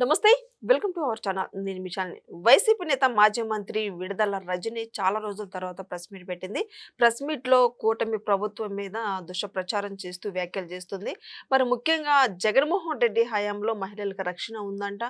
నమస్తే. Welcome to our channel. నేను మీ channel. YCP నేత మాజీ మంత్రి విడుదల రజని చాలా రోజుల తర్వాత ప్రెస్ మీట్ పెట్టింది. ప్రెస్ మీట్‌లో కూటమి ప్రభుత్వం మీద దుష్ప్రచారం చేస్తూ వ్యాఖ్యలు చేస్తుంది. మరి ముఖ్యంగా జగన్మోహన్ రెడ్డి హయాంలో మహిళలకు రక్షణ ఉందంట.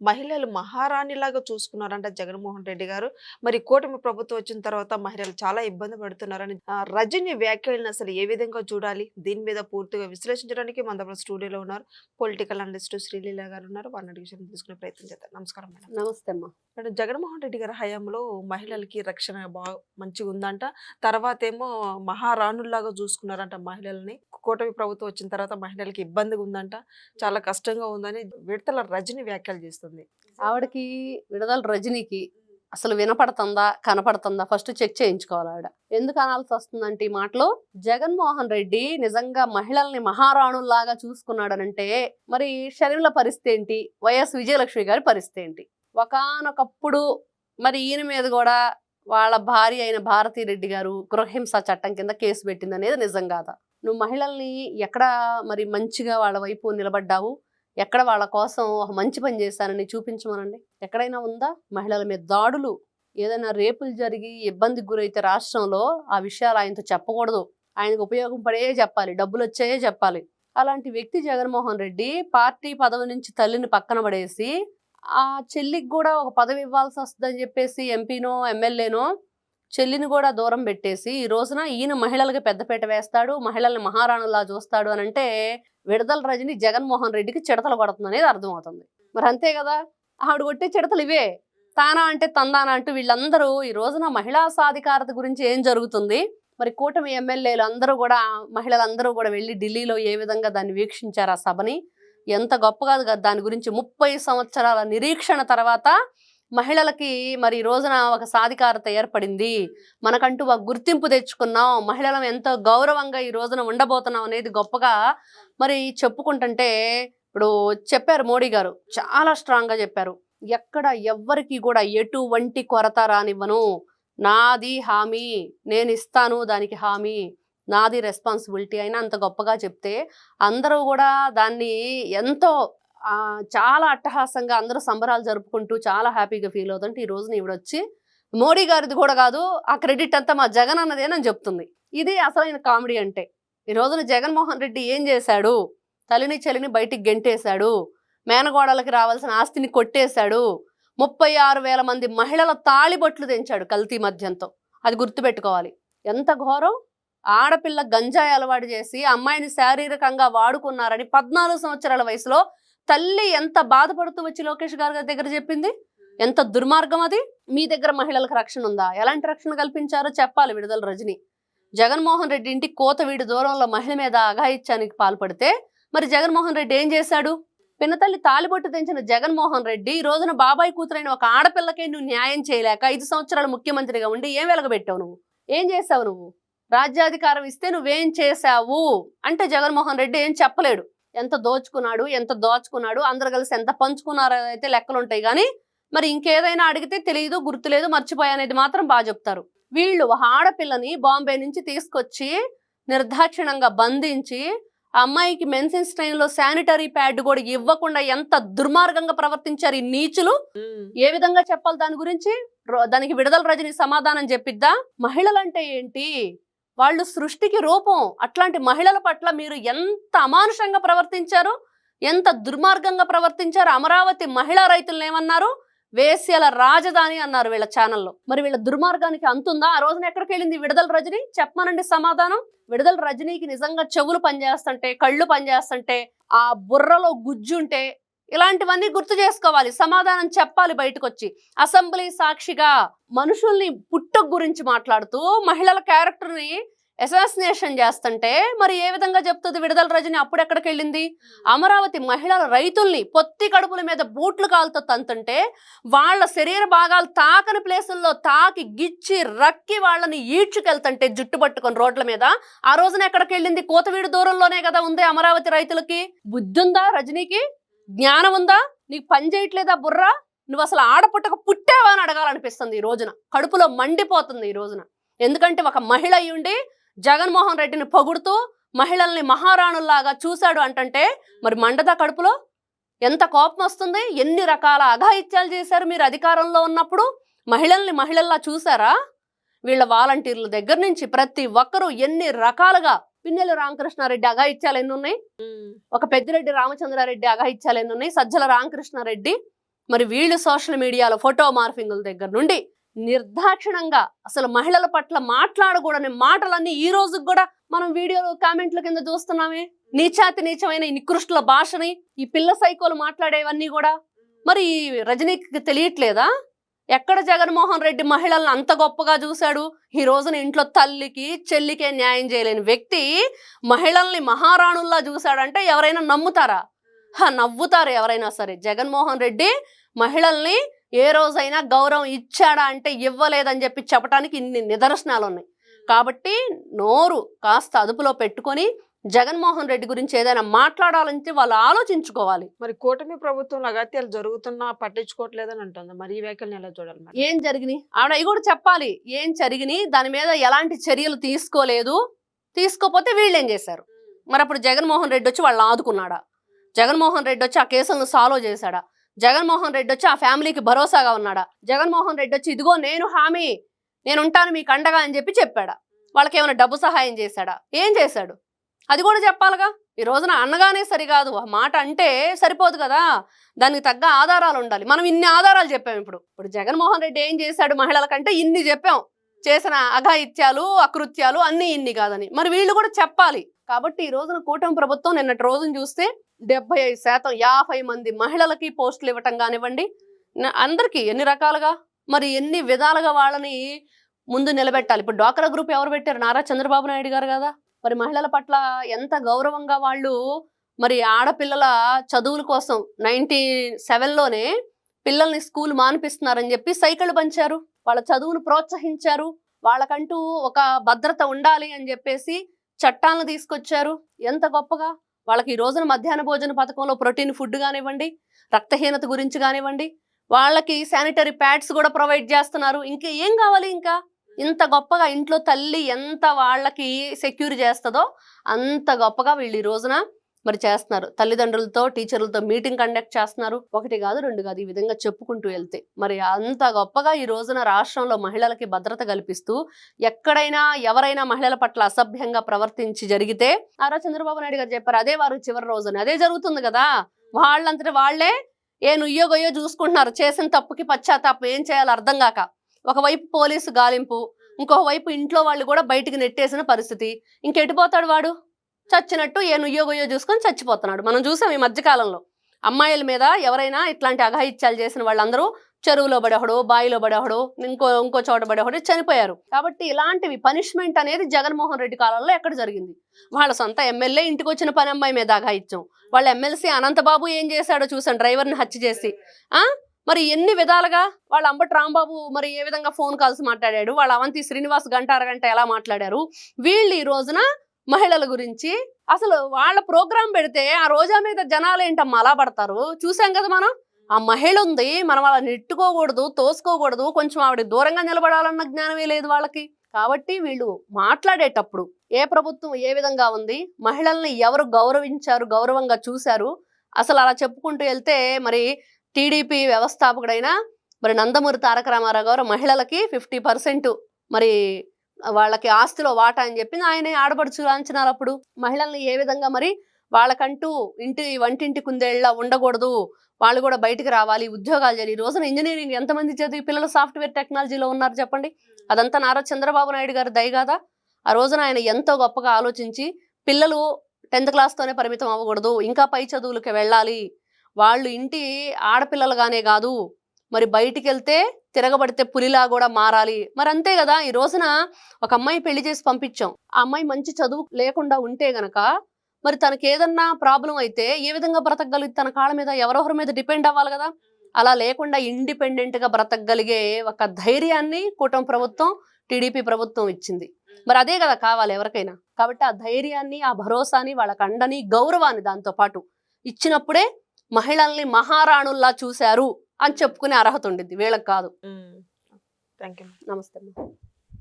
మహిళలు మహారాణిలాగా చూసుకున్నారంట జగన్మోహన్ రెడ్డి గారు. మరి కూటమి ప్రభుత్వం వచ్చిన తర్వాత మహిళలు చాలా ఇబ్బంది పడుతున్నారని రజని వ్యాఖ్యలను అసలు ఏ విధంగా చూడాలి? దీని మీద పూర్తిగా విశ్లేషించడానికి మన దగ్గర స్టూడియోలో ఉన్నారు. పొలిటికల్ అనలిస్ట్ శ్రీలీల గారు ఉన్నారు. వారిని అడిగి తీసుకునే ప్రయత్నం చేద్దాం. నమస్కారం మేడం. నమస్తే అమ్మా. మేడం, జగన్మోహన్ రెడ్డి గారి హయాంలో మహిళలకి రక్షణ మంచిగా ఉందంట. తర్వాత ఏమో మహారాణుల్లాగా చూసుకున్నారంట మహిళల్ని. కూటమి ప్రభుత్వం వచ్చిన తర్వాత మహిళలకి ఇబ్బందిగా ఉందంట, చాలా కష్టంగా ఉందని విడతల రజని వ్యాఖ్యలు చేస్తుంది. ఆవిడకి విడుదల రజనీకి అసలు వినపడుతుందా కనపడుతుందా ఫస్ట్ చెక్ చేయించుకోవాలి. ఆవిడ ఎందుకు అనాల్సి వస్తుందంటే ఈ మాటలో జగన్మోహన్ రెడ్డి నిజంగా మహిళల్ని మహారాణుల్లాగా చూసుకున్నాడనంటే మరి షర్మిల పరిస్థితి ఏంటి, వైఎస్ విజయలక్ష్మి గారి పరిస్థితి ఏంటి? ఒకానొకప్పుడు మరి ఈయన మీద కూడా వాళ్ళ భార్య అయిన భారతీ రెడ్డి గారు గృహహింస చట్టం కింద కేసు పెట్టింది అనేది నిజం కాదా? నువ్వు మహిళల్ని ఎక్కడ మరి మంచిగా వాళ్ళ వైపు నిలబడ్డావు, ఎక్కడ వాళ్ళ కోసం ఒక మంచి పని చేశానని చూపించమనండి. ఎక్కడైనా ఉందా? మహిళల మీద దాడులు, ఏదైనా రేపులు జరిగి ఇబ్బందికి గురైతే రాష్ట్రంలో ఆ విషయాలు ఆయనతో చెప్పకూడదు. ఆయనకు ఉపయోగపడే చెప్పాలి, డబ్బులు వచ్చాయే చెప్పాలి. అలాంటి వ్యక్తి జగన్మోహన్ రెడ్డి పార్టీ పదవి నుంచి తల్లిని పక్కన పడేసి ఆ చెల్లికి కూడా ఒక పదవి ఇవ్వాల్సి వస్తుందని చెప్పేసి ఎంపీనో ఎమ్మెల్యేనో చెల్లిని కూడా దూరం పెట్టేసి ఈ రోజున ఈయన మహిళలకు పెద్దపీట వేస్తాడు, మహిళల్ని మహారాణులా చూస్తాడు అని అంటే విడుదల రజని జగన్మోహన్ రెడ్డికి చిడతలు కొడుతుంది అనేది అర్థమవుతుంది. మరి అంతే కదా, ఆవిడ కొట్టే చిడతలు ఇవే. తానా అంటే తందానా అంటూ వీళ్ళందరూ ఈ రోజున మహిళా సాధికారత గురించి ఏం జరుగుతుంది, మరి కూటమి ఎమ్మెల్యేలు అందరూ కూడా మహిళలందరూ కూడా వెళ్ళి ఢిల్లీలో ఏ విధంగా దాన్ని వీక్షించారు, ఆ సభని ఎంత గొప్పగా దాని గురించి 30 సంవత్సరాల నిరీక్షణ తర్వాత మహిళలకి మరి ఈ రోజున ఒక సాధికారత ఏర్పడింది, మనకంటూ ఒక గుర్తింపు తెచ్చుకున్నాం, మహిళలం ఎంతో గౌరవంగా ఈ రోజున ఉండబోతున్నాం అనేది గొప్పగా మరి చెప్పుకుంటుంటే ఇప్పుడు చెప్పారు మోడీ గారు, చాలా స్ట్రాంగ్గా చెప్పారు. ఎక్కడ ఎవ్వరికి కూడా ఎటువంటి కొరత రానివ్వను, నాది హామీ, నేను ఇస్తాను దానికి హామీ, నాది రెస్పాన్సిబిలిటీ అయినా అంత గొప్పగా చెప్తే అందరూ కూడా దాన్ని ఎంతో చాలా అట్టహాసంగా అందరూ సంబరాలు జరుపుకుంటూ చాలా హ్యాపీగా ఫీల్ అవుతుంటే ఈ రోజున ఈవిడొచ్చి మోడీ గారిది కూడా కాదు, ఆ క్రెడిట్ అంతా మా జగన్ అన్నదేనని చెప్తుంది. ఇది అసలైన కామెడీ అంటే. ఈ రోజున జగన్మోహన్ రెడ్డి ఏం చేశాడు? తల్లిని చెల్లిని బయటికి గెంటేశాడు, మేనగోడలకి రావాల్సిన ఆస్తిని కొట్టేశాడు, 36,000 మంది మహిళల తాళిబొట్లు తెంచాడు కల్తీ మద్యంతో. అది గుర్తుపెట్టుకోవాలి. ఎంత ఘోరం! ఆడపిల్ల గంజాయి అలవాటు చేసి అమ్మాయిని శారీరకంగా వాడుకున్నారని 14 సంవత్సరాల వయసులో తల్లి ఎంత బాధపడుతూ వచ్చి లోకేష్ గారి దగ్గర చెప్పింది. ఎంత దుర్మార్గం అది! మీ దగ్గర మహిళలకు రక్షణ ఉందా? ఎలాంటి రక్షణ కల్పించారో చెప్పాలి విడుదల రజని. జగన్మోహన్ రెడ్డి ఇంటికి కోతవీడి దూరంలో మహిళ మీద అఘాయిత్యానికి పాల్పడితే మరి జగన్మోహన్ రెడ్డి ఏం చేశాడు? పిన్నతల్లి తాలిబొట్టు తెంచిన జగన్మోహన్ రెడ్డి ఈ రోజున బాబాయ్ కూతురైన ఒక ఆడపిల్లకే నువ్వు న్యాయం చేయలేక 5 సంవత్సరాలు ముఖ్యమంత్రిగా ఉండి ఏం వెలగబెట్టావు? నువ్వు ఏం చేసావు? నువ్వు రాజ్యాధికారం ఇస్తే నువ్వేం చేశావు అంటే జగన్మోహన్ రెడ్డి ఏం చెప్పలేడు. ఎంత దోచుకున్నాడు, ఎంత దోచుకున్నాడు, అందరు కలిసి ఎంత పంచుకున్నారో అయితే లెక్కలు ఉంటాయి, కానీ మరి ఇంకేదైనా అడిగితే తెలియదు, గుర్తులేదు, మర్చిపోయా అనేది మాత్రం బాగా చెప్తారు. వీళ్ళు ఆడపిల్లని బాంబే నుంచి తీసుకొచ్చి నిర్దాక్షిణంగా బంధించి ఆ అమ్మాయికి మెన్సెన్స్ టైంలో శానిటరీ ప్యాడ్ కూడా ఇవ్వకుండా ఎంత దుర్మార్గంగా ప్రవర్తించారు ఈ నీచులు. ఏ విధంగా చెప్పాలి దాని గురించి? దానికి విడుదల రజని సమాధానం చెప్పిద్దా? మహిళలంటే ఏంటి, వాళ్ళు సృష్టికి రూపం. అట్లాంటి మహిళల పట్ల మీరు ఎంత అమానుషంగా ప్రవర్తించారు, ఎంత దుర్మార్గంగా ప్రవర్తించారు. అమరావతి మహిళా రైతులను ఏమన్నారు? వేశ్యల రాజధాని అన్నారు వీళ్ళ ఛానల్లో. మరి వీళ్ళ దుర్మార్గానికి అంతుందా? ఆ రోజున ఎక్కడికి వెళ్ళింది విడుదల రజని? చెప్పమనండి సమాధానం. విడుదల రజనీకి నిజంగా చెవులు పనిచేస్తుంటే, కళ్ళు పనిచేస్తుంటే, ఆ బుర్రలో గుజ్జుంటే ఇలాంటివన్నీ గుర్తు చేసుకోవాలి, సమాధానం చెప్పాలి బయటకు వచ్చి. అసెంబ్లీ సాక్షిగా మనుషుల్ని పుట్టుక గురించి మాట్లాడుతూ మహిళల క్యారెక్టర్ని అసాసినేషన్ చేస్తుంటే మరి ఏ విధంగా చెప్తుంది విడుదల రజని? అప్పుడు ఎక్కడికి వెళ్ళింది? అమరావతి మహిళల రైతుల్ని పొత్తి కడుపుల మీద బూట్లు కాలుతో తంతుంటే వాళ్ళ శరీర భాగాలు తాకని ప్లేసుల్లో తాకి గిచ్చి రక్కి వాళ్ళని ఈడ్చుకెళ్తుంటే జుట్టు పట్టుకొని రోడ్ల మీద ఆ రోజున ఎక్కడికి వెళ్ళింది? కోతవీడు దూరంలోనే కదా ఉంది అమరావతి రైతులకి. బుద్ధి ఉందా రజనీకి? జ్ఞానం ఉందా? నీకు పని చేయట్లేదా బుర్ర? నువ్వు అసలు ఆడపుట్టక పుట్టావా అని అడగాలనిపిస్తుంది ఈ రోజున. కడుపులో మండిపోతుంది ఈ రోజున. ఎందుకంటే ఒక మహిళ అయ్యుండి జగన్మోహన్ రెడ్డిని పొగుడుతూ మహిళల్ని మహారాణుల్లాగా చూశాడు అంటంటే మరి మండదా కడుపులో? ఎంత కోపం వస్తుంది. ఎన్ని రకాల అఘాయిత్యాలు చేశారు మీరు అధికారంలో ఉన్నప్పుడు. మహిళల్ని మహిళల్లా చూసారా? వీళ్ళ వాలంటీర్ల దగ్గర నుంచి ప్రతి ఒక్కరూ ఎన్ని రకాలుగా. పిన్నెల రామకృష్ణారెడ్డి అఘాయిత్యాలు ఎన్ని ఉన్నాయి, ఒక పెద్దిరెడ్డి రామచంద్రారెడ్డి అఘాయిత్యాలు ఎన్ని ఉన్నాయి, సజ్జల రామకృష్ణారెడ్డి. మరి వీళ్ళు సోషల్ మీడియాలో ఫోటో మార్ఫింగుల దగ్గర నుండి నిర్దాక్షిణంగా అసలు మహిళల పట్ల మాట్లాడకూడని మాటలన్నీ ఈ రోజుకి కూడా మనం వీడియోలు కామెంట్ల కింద చూస్తున్నామే. నీచాతి నీచమైన ఈ నికృష్టుల భాషని, ఈ పిల్ల సైకోలు మాట్లాడేవన్నీ కూడా మరి రజనీకి తెలియట్లేదా? ఎక్కడ జగన్మోహన్ రెడ్డి మహిళలను అంత గొప్పగా చూశాడు? ఈ రోజున ఇంట్లో తల్లికి చెల్లికే న్యాయం చేయలేని వ్యక్తి మహిళల్ని మహారాణుల్లా చూశాడంటే ఎవరైనా నమ్ముతారా? నవ్వుతారు ఎవరైనా సరే. జగన్మోహన్ రెడ్డి మహిళల్ని ఏ రోజైనా గౌరవం ఇచ్చాడా అంటే ఇవ్వలేదని చెప్పి చెప్పడానికి ఇన్ని నిదర్శనాలు ఉన్నాయి. కాబట్టి నోరు కాస్త అదుపులో పెట్టుకొని జగన్మోహన్ రెడ్డి గురించి ఏదైనా మాట్లాడాలంటే వాళ్ళు ఆలోచించుకోవాలి. మరి కూటమి ప్రభుత్వం అగత్యాలు జరుగుతున్నా పట్టించుకోవట్లేదని అంటుంది. మరి ఈ వ్యాఖ్యలను ఎలా చూడాలి? మరి ఏం జరిగినాయి ఆవిడ అవి కూడా చెప్పాలి. ఏం జరిగినాయి, దాని మీద ఎలాంటి చర్యలు తీసుకోలేదు, తీసుకోపోతే వీళ్ళు ఏం చేశారు? మరి అప్పుడు జగన్మోహన్ రెడ్డి వచ్చి వాళ్ళని ఆదుకున్నాడా? జగన్మోహన్ రెడ్డి వచ్చి ఆ కేసులను సాల్వ్ చేశాడా? జగన్మోహన్ రెడ్డి వచ్చి ఆ ఫ్యామిలీకి భరోసాగా ఉన్నాడా? జగన్మోహన్ రెడ్డి వచ్చి ఇదిగో నేను హామీ, నేను ఉంటాను మీకు అండగా అని చెప్పి చెప్పాడా? వాళ్ళకి ఏమైనా డబ్బు సహాయం చేశాడా? ఏం చేశాడు? అది కూడా చెప్పాలిగా. ఈ రోజున అన్నగానే సరికాదు, ఆ మాట అంటే సరిపోదు కదా, దానికి తగ్గ ఆధారాలు ఉండాలి. మనం ఇన్ని ఆధారాలు చెప్పాం. ఇప్పుడు జగన్మోహన్ రెడ్డి ఏం చేశాడు మహిళల కంటే ఇన్ని చెప్పాం. చేసిన అఘాయిత్యాలు అకృత్యాలు అన్ని ఇన్ని కాదని మరి వీళ్ళు కూడా చెప్పాలి. కాబట్టి ఈ రోజున కూటమి ప్రభుత్వం నిన్నటి రోజున చూస్తే 75% 50 మంది మహిళలకి పోస్టులు ఇవ్వటం కానివ్వండి, అందరికీ ఎన్ని రకాలుగా మరి ఎన్ని విధాలుగా వాళ్ళని ముందు నిలబెట్టాలి. ఇప్పుడు డ్వాక్రా గ్రూప్ ఎవరు పెట్టారు? నారా చంద్రబాబు నాయుడు గారు కదా. మరి మహిళల పట్ల ఎంత గౌరవంగా వాళ్ళు మరి ఆడపిల్లల చదువుల కోసం 97లోనే పిల్లల్ని స్కూల్ మానిపిస్తున్నారని చెప్పి సైకిళ్ళు పంచారు, వాళ్ళ చదువును ప్రోత్సహించారు, వాళ్ళకంటూ ఒక భద్రత ఉండాలి అని చెప్పేసి చట్టాలను తీసుకొచ్చారు. ఎంత గొప్పగా వాళ్ళకి ఈ రోజున మధ్యాహ్న భోజన పథకంలో ప్రోటీన్ ఫుడ్ కానివ్వండి, రక్తహీనత గురించి కానివ్వండి, వాళ్ళకి శానిటరీ ప్యాడ్స్ కూడా ప్రొవైడ్ చేస్తున్నారు. ఇంకా ఏం కావాలి? ఇంకా ఇంత గొప్పగా ఇంట్లో తల్లి ఎంత వాళ్ళకి సెక్యూర్ చేస్తుందో అంత గొప్పగా వీళ్ళు ఈ రోజున మరి చేస్తున్నారు. తల్లిదండ్రులతో టీచర్లతో మీటింగ్ కండక్ట్ చేస్తున్నారు. 1 కాదు 2 కాదు, ఈ విధంగా చెప్పుకుంటూ వెళ్తే మరి అంత గొప్పగా ఈ రోజున రాష్ట్రంలో మహిళలకి భద్రత కల్పిస్తూ ఎక్కడైనా ఎవరైనా మహిళల పట్ల అసభ్యంగా ప్రవర్తించి జరిగితే నారా చంద్రబాబు నాయుడు గారు చెప్పారు, అదే వారు చివరి రోజున అదే జరుగుతుంది కదా. వాళ్ళంతటి వాళ్లే నుయ్యో గొయ్యో చూసుకుంటున్నారు. చేసిన తప్పుకి పశ్చాత్తాపం ఏం చేయాలో అర్థం కాక ఒకవైపు పోలీసు గాలింపు, ఇంకోవైపు ఇంట్లో వాళ్ళు కూడా బయటికి నెట్టేసిన పరిస్థితి. ఇంకెటిపోతాడు వాడు? చచ్చినట్టు నుయ్యో గొయ్యో చూసుకొని చచ్చిపోతున్నాడు. మనం చూసాం ఈ మధ్యకాలంలో అమ్మాయిల మీద ఎవరైనా ఇట్లాంటి అఘాయిత్యాలు చేసిన వాళ్ళందరూ చెరువులో పడేవాడు, బాయిలో పడేవాడు, ఇంకో చోట పడేవాడు చనిపోయారు. కాబట్టి ఇలాంటివి పనిష్మెంట్ అనేది జగన్మోహన్ రెడ్డి కాలంలో ఎక్కడ జరిగింది? వాళ్ళ సొంత ఎమ్మెల్యే ఇంటికి వచ్చిన పని అమ్మాయి మీద అఘాయిత్యం. వాళ్ళ ఎమ్మెల్సీ అనంతబాబు ఏం చేశాడో చూసాను, డ్రైవర్ని హత్య చేసి. మరి ఎన్ని విధాలుగా వాళ్ళ అంబటి రాంబాబు మరి ఏ విధంగా ఫోన్ కాల్స్ మాట్లాడాడు, వాళ్ళ అవంతి శ్రీనివాస్ గంట అరగంట ఎలా మాట్లాడారు. వీళ్ళు ఈ రోజున మహిళల గురించి అసలు వాళ్ళ ప్రోగ్రాం పెడితే ఆ రోజా మీద జనాలు ఏంటమ్మా అలా పడతారు? చూసాం కదా మనం. ఆ మహిళ ఉంది, మనం అలా నెట్టుకోకూడదు, తోసుకోకూడదు, కొంచెం ఆవిడ దూరంగా నిలబడాలన్న జ్ఞానమే లేదు వాళ్ళకి. కాబట్టి వీళ్ళు మాట్లాడేటప్పుడు ఏ ప్రభుత్వం ఏ విధంగా ఉంది, మహిళల్ని ఎవరు గౌరవించారు, గౌరవంగా చూశారు, అసలు అలా చెప్పుకుంటూ వెళ్తే మరి టీడీపీ వ్యవస్థాపకుడైన మరి నందమూరి తారక రామారావు గారు మహిళలకి 50% మరి వాళ్ళకి ఆస్తిలో వాటా అని చెప్పింది ఆయనే. ఆడపడుచు లాంఛనాలు అప్పుడు మహిళల్ని ఏ విధంగా మరి వాళ్ళకంటూ వంటింటి కుందేళ్ళ ఉండకూడదు, వాళ్ళు కూడా బయటికి రావాలి, ఉద్యోగాలు చేయాలి. ఈ రోజున ఇంజనీరింగ్ ఎంతమంది చదివి పిల్లలు సాఫ్ట్వేర్ టెక్నాలజీలో ఉన్నారు చెప్పండి? అదంతా నారా చంద్రబాబు నాయుడు గారు దయ కాదా? ఆ రోజున ఆయన ఎంతో గొప్పగా ఆలోచించి పిల్లలు 10th క్లాస్తోనే పరిమితం అవ్వకూడదు, ఇంకా పై చదువులకి వెళ్ళాలి, వాళ్ళు ఇంటి ఆడపిల్లలుగానే కాదు మరి బయటికి వెళ్తే తిరగబడితే పులిలా కూడా మారాలి. మరి అంతే కదా. ఈ రోజున ఒక అమ్మాయి పెళ్లి చేసి పంపించాం, ఆ అమ్మాయి మంచి చదువు లేకుండా ఉంటే గనక మరి తనకి ఏదన్నా ప్రాబ్లం అయితే ఏ విధంగా బ్రతకగలిగి తన కాళ్ళ మీద ఎవరెవరి మీద డిపెండ్ అవ్వాలి కదా. అలా లేకుండా ఇండిపెండెంట్ గా బ్రతకగలిగే ఒక ధైర్యాన్ని కూటమి ప్రభుత్వం టీడీపీ ప్రభుత్వం ఇచ్చింది. మరి అదే కదా కావాలి ఎవరికైనా. కాబట్టి ఆ ధైర్యాన్ని, ఆ భరోసాని, వాళ్ళకి అండని, గౌరవాన్ని దాంతో పాటు ఇచ్చినప్పుడే మహిళల్ని మహారాణుల్లా చూశారు అని చెప్పుకునే అర్హత ఉండిద్ది, వీళ్ళకి కాదు. Thank you. నమస్తే.